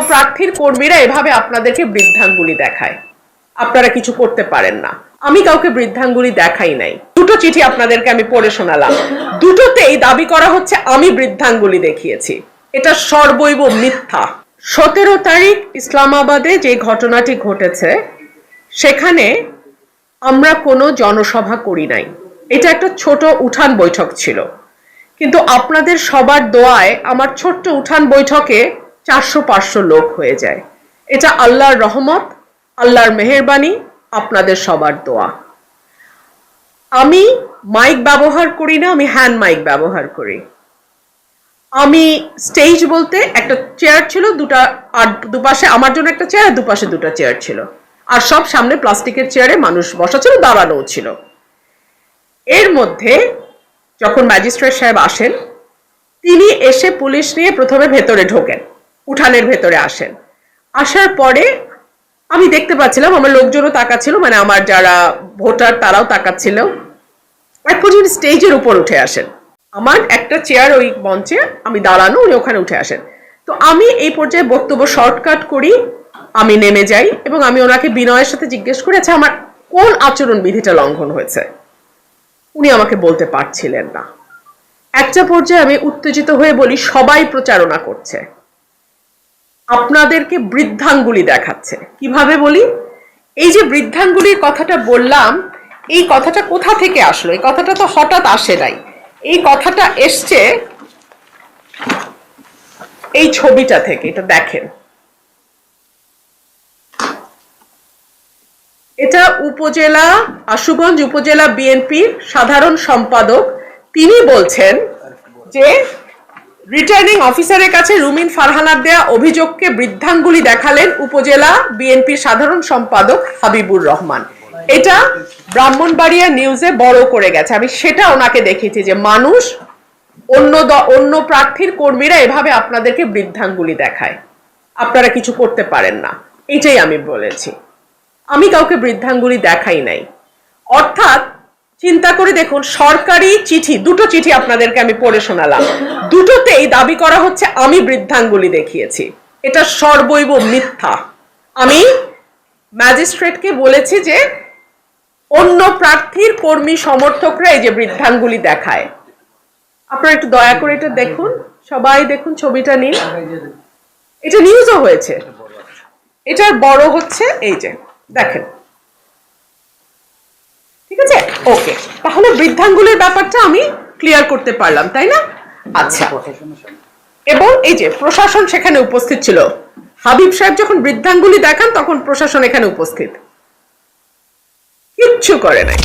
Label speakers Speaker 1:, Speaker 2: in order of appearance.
Speaker 1: প্রার্থীর কর্মীরা এভাবে আপনাদেরকে বৃদ্ধাঙ্গুলি দেখায়, আপনারা কিছু করতে পারেন না। আমি কাউকে বৃদ্ধাঙ্গুলি দেখাই নাই। দুটো চিঠি আপনাদেরকে আমি পড়ে শোনালাম, দুটোতেই দাবি করা হচ্ছে আমি বৃদ্ধাঙ্গুলি দেখিয়েছি। এটা সর্বৈব মিথ্যা। 17 তারিখ ইসলামাবাদে যে ঘটনাটি ঘটেছে সেখানে আমরা কোনো জনসভা করি নাই, এটা একটা ছোট উঠান বৈঠক ছিল, কিন্তু আপনাদের সবার দোয়ায় আমার ছোট্ট উঠান বৈঠকে 400-500 লোক হয়ে যায়। এটা আল্লাহর রহমত, আল্লাহর মেহেরবানি, আপনাদের সবার দোয়া। আমি মাইক ব্যবহার করি না, আমি হ্যান্ড মাইক ব্যবহার করি। আমি স্টেজ বলতে একটা চেয়ার ছিল, দুটা, আর দুপাশে আমার জন্য একটা চেয়ার, দুপাশে দুটো চেয়ার ছিল, আর সব সামনে প্লাস্টিকের চেয়ারে মানুষ বসা ছিল, দাঁড়ানো ছিল। এর মধ্যে যখন ম্যাজিস্ট্রেট সাহেব আসেন, তিনি এসে পুলিশ নিয়ে প্রথমে ভেতরে ঢোকেন, উঠানের ভেতরে আসেন। আসার পরে আমি দেখতে পাচ্ছিলাম আমার লোকজনও তাকাচ্ছিল, মানে আমার যারা ভোটার তারাও তাকাচ্ছিল। এক পর্যন্ত স্টেজের উপর উঠে আসেন, আমার একটা চেয়ার ওই মঞ্চে, আমি দাঁড়ানো, উনি ওখানে উঠে আসেন। তো আমি এই পর্যায়ে বক্তব্য শর্টকাট করি, আমি নেমে যাই এবং আমি ওনাকে বিনয়ের সাথে জিজ্ঞেস করি, আচ্ছা আমার কোন আচরণ বিধিটা লঙ্ঘন হয়েছে? উনি আমাকে বলতে পারছিলেন না। একটা পর্যায়ে আমি উত্তেজিত হয়ে বলি, সবাই প্রচারণা করছে, আপনাদেরকে বৃদ্ধাঙ্গুলি দেখাচ্ছে। কিভাবে বলি? এই যে বৃদ্ধাঙ্গুলির কথাটা বললাম, এই কথাটা কোথা থেকে আসলো? এই কথাটা তো হঠাৎ আসে নাই, এই কথাটা এসছে এই ছবিটা থেকে। এটা দেখেন, এটা উপজেলা আশুগঞ্জ উপজেলা বিএনপির সাধারণ সম্পাদক, তিনি বলছেন যে রিটার্নিং অফিসারের কাছে রুমিন ফারহানার দেয়া অভিযোগকে বৃদ্ধাঙ্গুলি দেখালেন উপজেলা বিএনপির সাধারণ সম্পাদক হাবিবুর রহমান। এটা ব্রাহ্মণবাড়িয়া নিউজে বড় করে গেছে, আমি সেটা ওনাকে দেখিয়েছি যে মানুষ অন্য প্রার্থীর কর্মীরা এভাবে আপনাদেরকে বৃদ্ধাঙ্গুলি দেখায়, আপনারা কিছু করতে পারেন না, এটাই আমি বলেছি। আমি কাউকে বৃদ্ধাঙ্গুলি দেখাই নাই। অর্থাৎ চিন্তা করে দেখুন, সরকারি চিঠি, দুটো চিঠি আপনাদেরকে আমি পড়ে শোনালাম, দুটোতেই দাবি করা হচ্ছে আমি বৃদ্ধাঙ্গুলি দেখিয়েছি। এটা সর্বৈব মিথ্যা। আমি ম্যাজিস্ট্রেটকে বলেছি যে অন্য প্রার্থীর কর্মী সমর্থকরা এই যে বৃদ্ধাঙ্গুলি দেখায়, আপনারা একটু দয়া করে এটা দেখুন, সবাই দেখুন, ছবিটা নিন, এটা নিউজও হয়েছে, এটার বড় হচ্ছে, এই যে দেখেন, ঠিক আছে? ওকে, তাহলে বৃদ্ধাঙ্গুলির ব্যাপারটা আমি ক্লিয়ার করতে পারলাম, তাই না? আচ্ছা, এবং এই যে প্রশাসন সেখানে উপস্থিত ছিল, হাবিব সাহেব যখন বৃদ্ধাঙ্গুলি দেখান তখন প্রশাসন এখানে উপস্থিত, কিচ্ছু করে নাই।